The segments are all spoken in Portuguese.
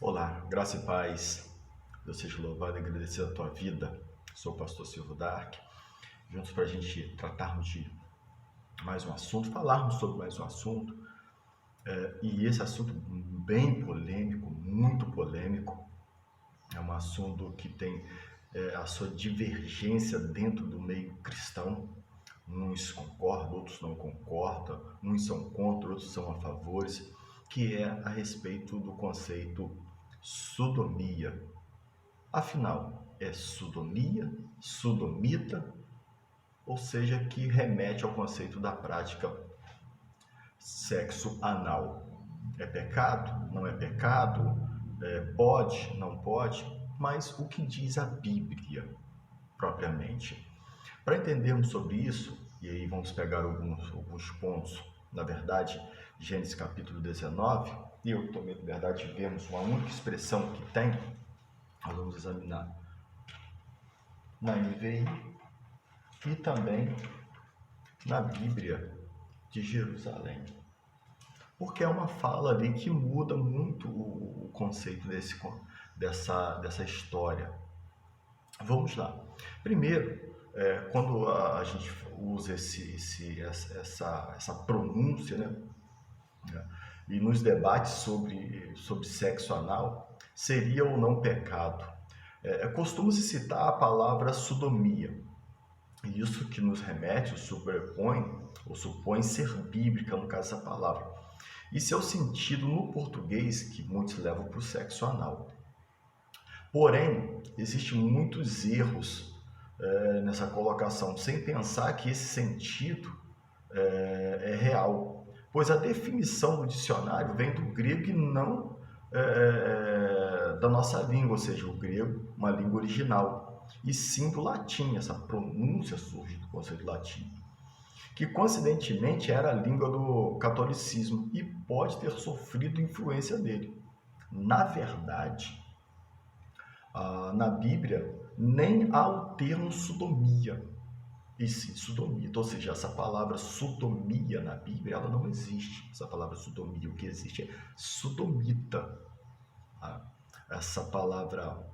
Olá, graça e paz. Deus seja louvado e agradecido a tua vida. Sou o pastor Silvio Dark. Juntos para a gente tratarmos de mais um assunto, falarmos sobre mais um assunto. E esse assunto bem polêmico, muito polêmico. É um assunto que tem a sua divergência dentro do meio cristão. Uns concordam, outros não concordam, uns são contra, outros são a favores, que é a respeito do conceito sodomia. Afinal, é sodomia, sodomita, ou seja, que remete ao conceito da prática sexo anal. É pecado? Não é pecado? Pode? Não pode? Mas o que diz a Bíblia, propriamente? Para entendermos sobre isso, e aí vamos pegar alguns pontos, na verdade, Gênesis capítulo 19, e eu tomei a liberdade de vermos uma única expressão que tem, nós vamos examinar na NVI e também na Bíblia de Jerusalém. Porque é uma fala ali que muda muito o conceito dessa história. Vamos lá. Primeiro, quando a gente usa essa pronúncia, né, e nos debates sobre sexo anal, seria ou não pecado? Costuma-se citar a palavra sodomia, e isso que nos remete, ou sobrepõe, ou supõe ser bíblica, no caso dessa palavra. E seu sentido no português, que muitos levam para o sexo anal. Porém, existem muitos erros nessa colocação, sem pensar que esse sentido é real. Pois a definição do dicionário vem do grego e não da nossa língua, ou seja, o grego, uma língua original, e sim do latim. Essa pronúncia surge do conceito latim, que coincidentemente era a língua do catolicismo e pode ter sofrido influência dele. Na verdade, na Bíblia, nem há o termo sodomia, e sim sodomita, ou seja, essa palavra sodomia na Bíblia, ela não existe, essa palavra sodomia, o que existe é sodomita. Essa palavra,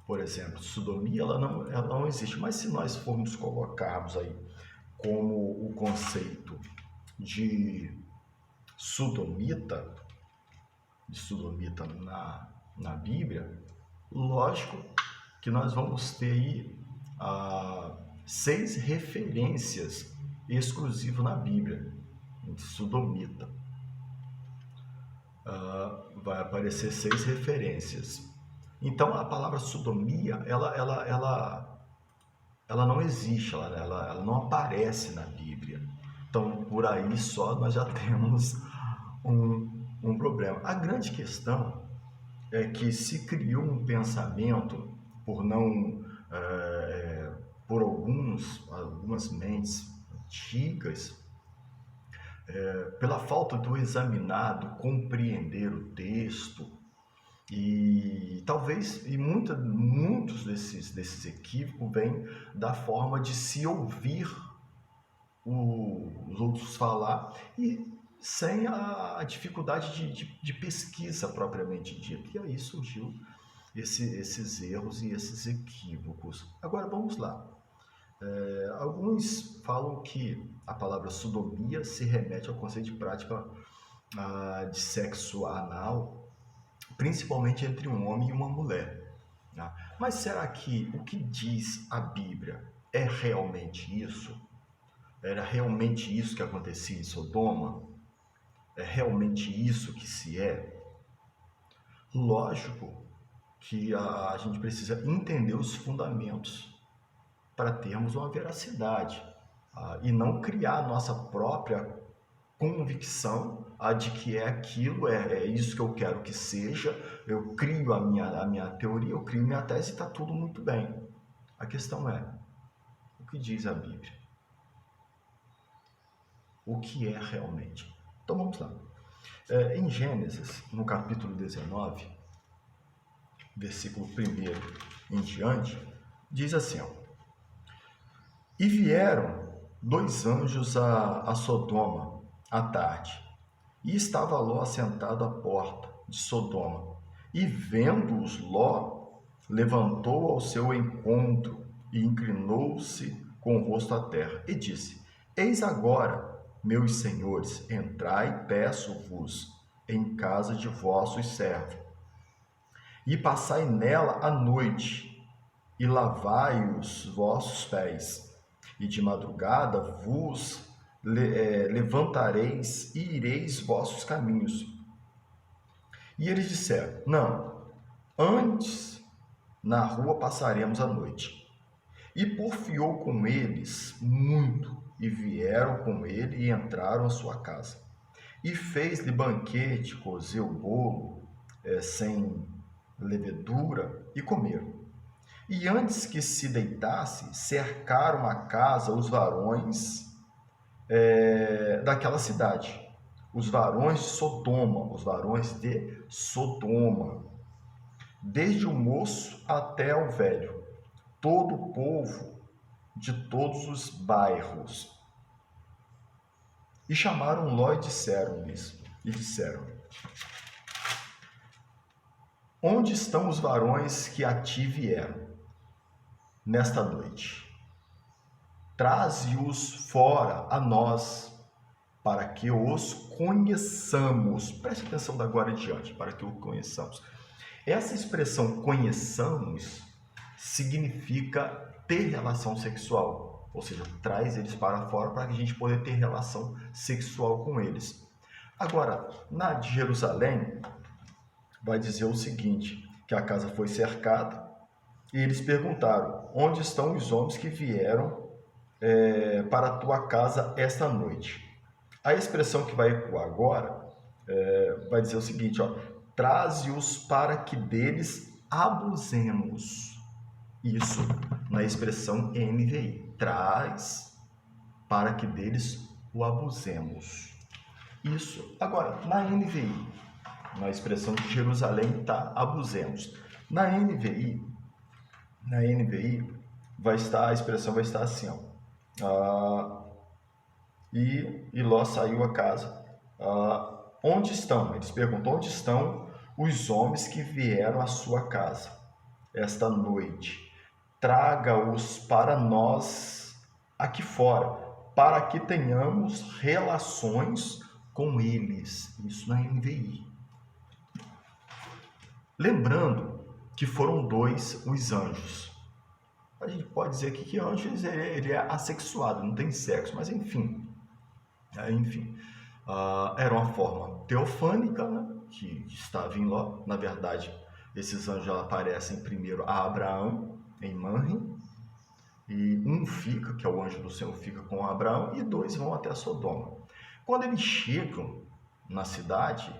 por exemplo, sodomia, ela não existe, mas se nós formos colocarmos aí como o conceito de sodomita na Bíblia, lógico que nós vamos ter aí 6 referências exclusivas na Bíblia, de sodomita. Vai aparecer 6 referências. Então, a palavra sodomia, ela não existe, ela não aparece na Bíblia. Então, por aí só nós já temos um problema. A grande questão é que se criou um pensamento por algumas mentes antigas, pela falta do examinado compreender o texto, e talvez muitos desses equívocos vêm da forma de se ouvir os outros falar e sem a dificuldade de pesquisa propriamente dita. E aí surgiu esses erros e esses equívocos. Agora vamos lá. Alguns falam que a palavra sodomia se remete ao conceito de prática de sexo anal, principalmente entre um homem e uma mulher. Mas será que o que diz a Bíblia é realmente isso? Era realmente isso que acontecia em Sodoma? É realmente isso que se é? Lógico que a gente precisa entender os fundamentos para termos uma veracidade e não criar a nossa própria convicção de que é aquilo, é isso que eu quero que seja, eu crio a minha teoria, eu crio minha tese e está tudo muito bem. A questão é, o que diz a Bíblia? O que é realmente? Então vamos lá. Em Gênesis, no capítulo 19, versículo 1 em diante, diz assim: E vieram 2 anjos a Sodoma à tarde, e estava Ló assentado à porta de Sodoma, E vendo-os Ló, levantou ao seu encontro e inclinou-se com o rosto à terra e disse: Eis agora, meus senhores, entrai, peço-vos, em casa de vossos servos, e passai nela a noite, e lavai os vossos pés, e de madrugada vos levantareis e ireis vossos caminhos. E eles disseram: Não, antes na rua passaremos a noite. E porfiou com eles muito, e vieram com ele e entraram à sua casa. E fez-lhe banquete, cozeu bolo sem levedura, e comeram. E antes que se deitasse, cercaram a casa os varões daquela cidade, os varões de Sodoma, desde o moço até o velho, todo o povo de todos os bairros. E chamaram Ló e disseram: Onde estão os varões que a ti vieram nesta noite? Traze-os fora a nós, para que os conheçamos. Preste atenção da agora em diante, para que o conheçamos. Essa expressão conheçamos significa ter relação sexual, ou seja, traz eles para fora para que a gente possa ter relação sexual com eles. Agora, na de Jerusalém, vai dizer o seguinte, que a casa foi cercada e eles perguntaram: onde estão os homens que vieram para a tua casa esta noite? A expressão que vai ecoar agora vai dizer o seguinte, ó: traze-os para que deles abusemos. Isso na expressão NVI. Traz para que deles o abusemos. Isso. Agora, na NVI, na expressão de Jerusalém está abusemos. Na NVI a expressão vai estar assim, ó. E Ló saiu a casa. Onde estão? Eles perguntam: onde estão os homens que vieram à sua casa esta noite? Traga-os para nós aqui fora, para que tenhamos relações com eles. Isso na NVI. Lembrando que foram dois os anjos. A gente pode dizer aqui que anjo ele é assexuado, não tem sexo, mas enfim. Era uma forma teofânica, né, que estava em Ló. Na verdade, esses anjos aparecem primeiro a Abraão, em Manre, e um fica, que é o anjo do Senhor, fica com Abraão, e dois vão até Sodoma. Quando eles chegam na cidade,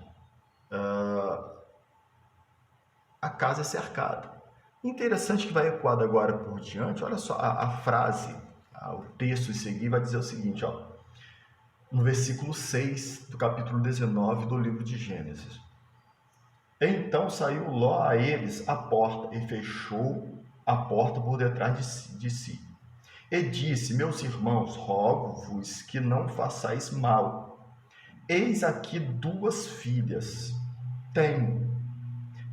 a casa é cercada. Interessante que vai ecoar agora por diante, olha só a frase, o texto em seguir vai dizer o seguinte, ó, no versículo 6 do capítulo 19 do livro de Gênesis. Então saiu Ló a eles à porta e fechou a porta por detrás de si. E disse: meus irmãos, rogo-vos que não façais mal. Eis aqui duas filhas tenho,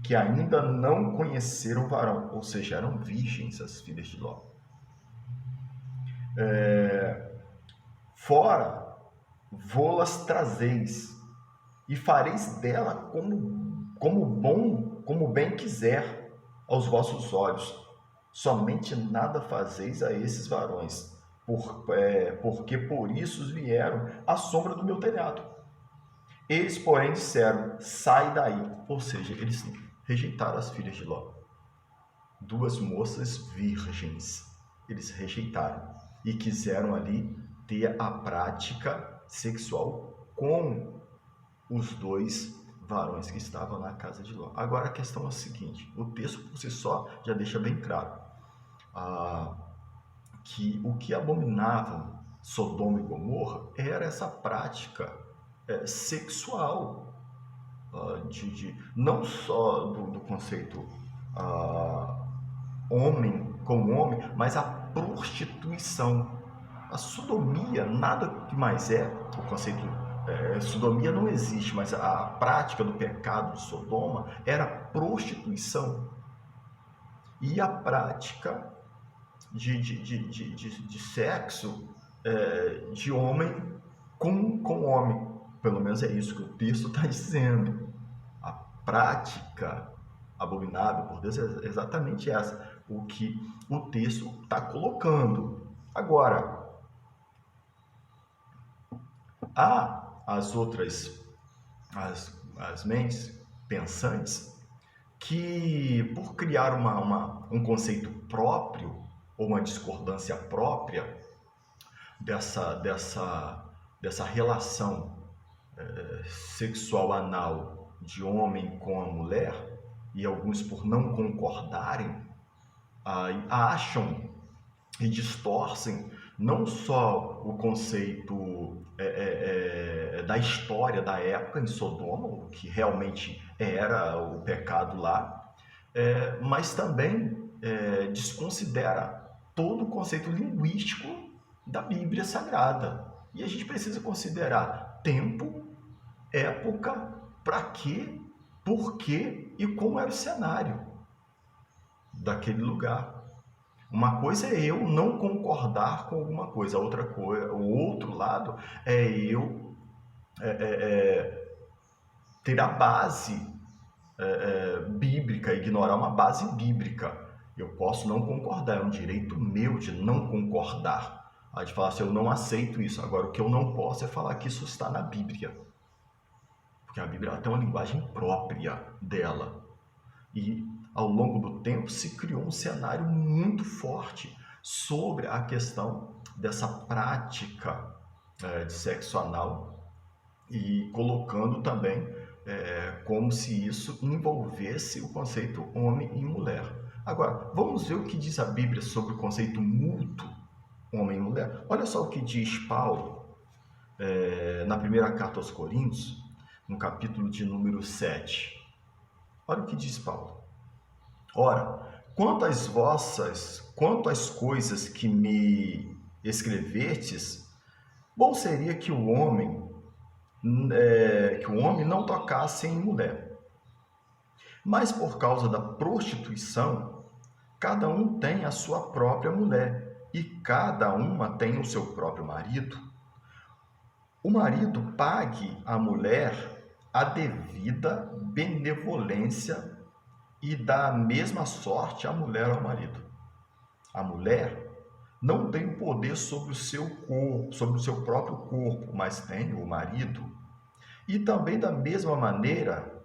que ainda não conheceram o varão, ou seja, eram virgens as filhas de Ló. Fora vô-las trazeis, e fareis dela como bem quiser aos vossos olhos. Somente nada fazeis a esses varões, porque por isso vieram à sombra do meu telhado. Eles, porém, disseram: sai daí. Ou seja, eles rejeitaram as filhas de Ló. Duas moças virgens. Eles rejeitaram e quiseram ali ter a prática sexual com os dois varões que estavam na casa de Ló. Agora a questão é a seguinte, o texto por si só já deixa bem claro que o que abominavam Sodoma e Gomorra era essa prática sexual, não só do conceito homem com homem, mas a prostituição. A sodomia nada que mais é, o conceito sodomia não existe, mas a prática do pecado de Sodoma era prostituição. E a prática de sexo de homem com homem. Pelo menos é isso que o texto está dizendo. A prática abominável por Deus é exatamente essa, o que o texto está colocando. Agora, há as outras, as mentes pensantes, que por criar um conceito próprio, ou uma discordância própria dessa relação sexual anal de homem com a mulher, e alguns por não concordarem, acham e distorcem não só o conceito da história da época em Sodoma, o que realmente era o pecado lá, mas também desconsidera todo o conceito linguístico da Bíblia Sagrada. E a gente precisa considerar tempo, época, para quê, por quê e como era o cenário daquele lugar. Uma coisa é eu não concordar com alguma coisa, outra coisa, o outro lado é eu ter a base bíblica, ignorar uma base bíblica. Eu posso não concordar, é um direito meu de não concordar. A gente fala assim, eu não aceito isso. Agora, o que eu não posso é falar que isso está na Bíblia. Porque a Bíblia tem uma linguagem própria dela. E ao longo do tempo se criou um cenário muito forte sobre a questão dessa prática de sexo anal, e colocando também como se isso envolvesse o conceito homem e mulher. Agora, vamos ver o que diz a Bíblia sobre o conceito mútuo homem e mulher. Olha só o que diz Paulo na primeira carta aos Coríntios, no capítulo de número 7. Olha o que diz Paulo. Ora, quanto às coisas que me escrevestes, bom seria que o homem não tocasse em mulher. Mas por causa da prostituição, cada um tem a sua própria mulher, e cada uma tem o seu próprio marido. O marido pague à mulher a devida benevolência, e dá a mesma sorte a mulher ao marido. A mulher não tem poder sobre o seu corpo, sobre o seu próprio corpo, mas tem o marido. E também da mesma maneira,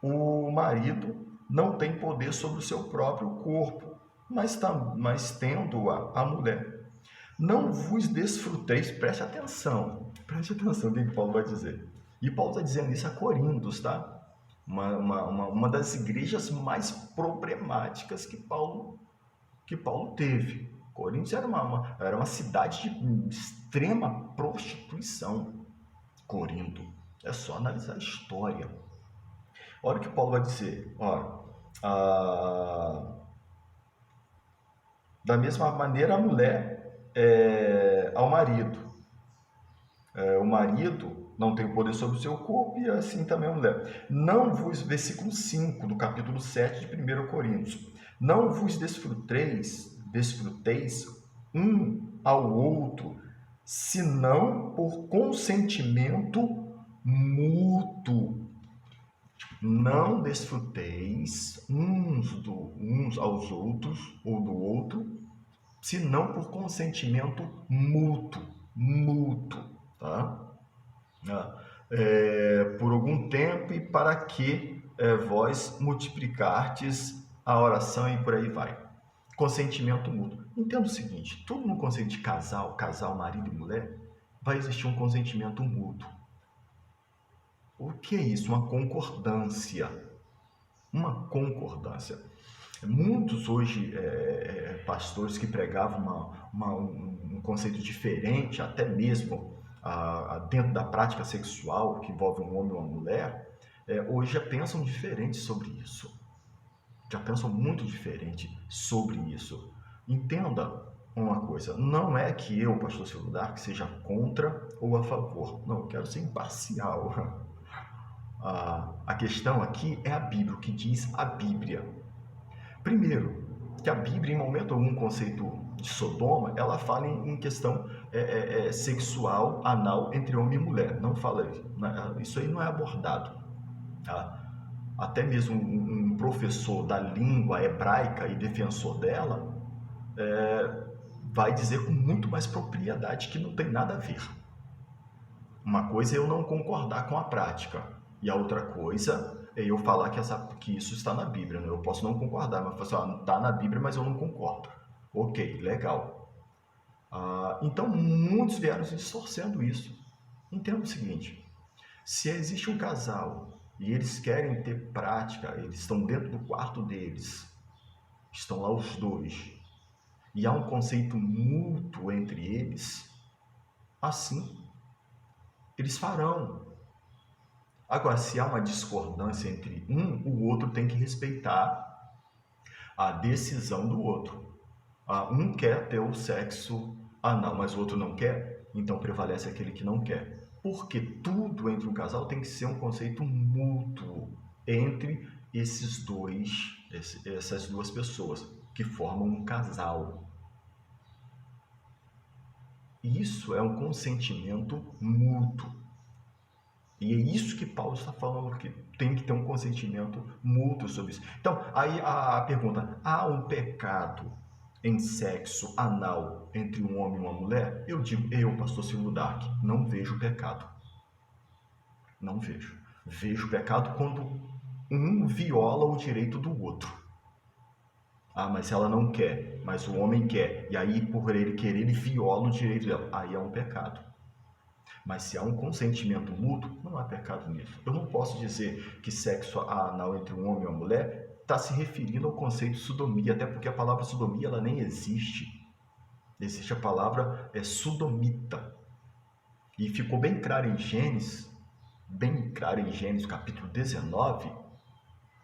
o marido não tem poder sobre o seu próprio corpo, mas tendo a mulher. Não vos desfruteis, preste atenção o que Paulo vai dizer. E Paulo está dizendo isso a Coríntios, tá? Uma das igrejas mais problemáticas que Paulo teve. Coríntios era uma cidade de extrema prostituição. Corinto. É só analisar a história. Olha o que Paulo vai dizer. Da mesma maneira, a mulher ao marido. O marido não tem o poder sobre o seu corpo, e assim também a mulher. Versículo 5 do capítulo 7 de 1 Coríntios. Não vos desfruteis um ao outro, senão por consentimento mútuo. Não desfruteis uns aos outros, ou do outro, senão por consentimento mútuo, tá? Por algum tempo, e para que vós multiplicartes a oração, e por aí vai. Consentimento mútuo. Entenda o seguinte, tudo no conceito de casal, marido e mulher, vai existir um consentimento mútuo. O que é isso? Uma concordância. Muitos hoje pastores que pregavam um conceito diferente, até mesmo dentro da prática sexual, que envolve um homem ou uma mulher, hoje já pensam diferente sobre isso. Já pensam muito diferente sobre isso. Entenda, uma coisa, não é que eu, pastor Silvio Dark, seja contra ou a favor. Não, eu quero ser imparcial. A questão aqui é a Bíblia, o que diz a Bíblia. Primeiro, que a Bíblia, em momento algum, conceito de Sodoma, ela fala em questão sexual, anal, entre homem e mulher. Não fala isso. Isso aí não é abordado. Tá? Até mesmo um professor da língua hebraica e defensor dela vai dizer com muito mais propriedade que não tem nada a ver. Uma coisa é eu não concordar com a prática, e a outra coisa é eu falar que isso está na Bíblia. Né? Eu posso não concordar, mas falar assim, está na Bíblia, mas eu não concordo. Ok, legal. Então, muitos vieram distorcendo isso. Entenda o seguinte, se existe um casal e eles querem ter prática, eles estão dentro do quarto deles, estão lá os dois, e há um conceito mútuo entre eles, assim eles farão. Agora, se há uma discordância entre um, o outro tem que respeitar a decisão do outro. Um quer ter o sexo anal, mas o outro não quer, então prevalece aquele que não quer. Porque tudo entre um casal tem que ser um conceito mútuo entre essas duas pessoas que formam um casal. Isso é um consentimento mútuo. E é isso que Paulo está falando, que tem que ter um consentimento mútuo sobre isso. Então, aí a pergunta, há um pecado em sexo anal entre um homem e uma mulher? Eu digo, pastor Silvio Dark, não vejo pecado. Não vejo. Vejo pecado quando um viola o direito do outro. Mas ela não quer, mas o homem quer, e aí por ele querer, ele viola o direito dela. Aí é um pecado. Mas se há um consentimento mútuo, não há pecado nisso. Eu não posso dizer que sexo anal entre um homem e uma mulher está se referindo ao conceito de sodomia, até porque a palavra sodomia ela nem existe. Existe a palavra sodomita. E ficou bem claro em Gênesis, capítulo 19,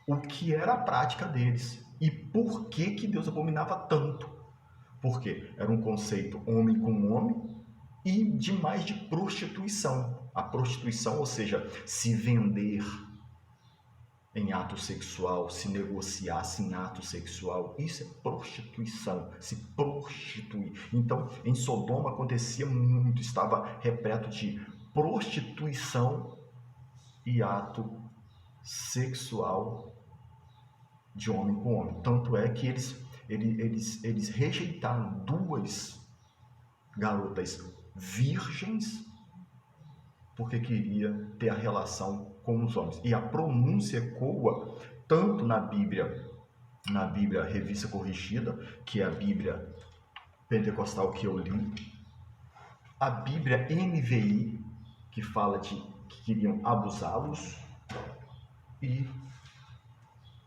o que era a prática deles e por que Deus abominava tanto. Porque era um conceito homem com homem, e demais de prostituição. A prostituição, ou seja, se vender em ato sexual, se negociasse em ato sexual, isso é prostituição, se prostituir. Então, em Sodoma acontecia muito, estava repleto de prostituição e ato sexual de homem com homem. Tanto é que eles rejeitaram duas garotas virgens, porque queria ter a relação com os homens. E a pronúncia ecoa tanto na Bíblia Revista Corrigida, que é a Bíblia pentecostal que eu li, a Bíblia NVI, que fala de que queriam abusá-los, e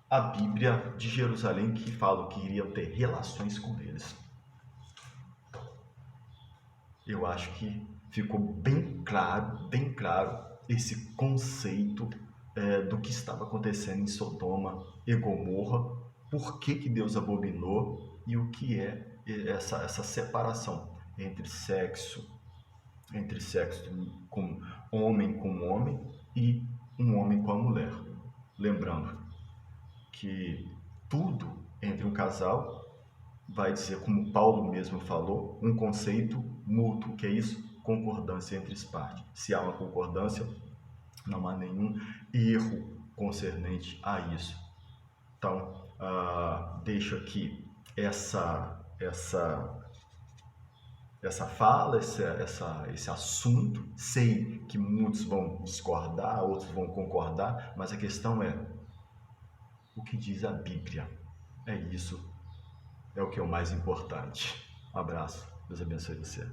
a Bíblia de Jerusalém, que fala que queriam ter relações com eles. Eu acho que ficou bem claro esse conceito do que estava acontecendo em Sodoma e Gomorra, por que Deus abominou e o que é essa separação entre sexo com homem e um homem com a mulher. Lembrando que tudo entre um casal vai dizer, como Paulo mesmo falou, um conceito mútuo, que é isso? Concordância entre as partes. Se há uma concordância, não há nenhum erro concernente a isso. Então, deixo aqui essa fala, esse assunto. Sei que muitos vão discordar, outros vão concordar, mas a questão é o que diz a Bíblia. É isso. É o que é o mais importante. Um abraço. Deus abençoe você.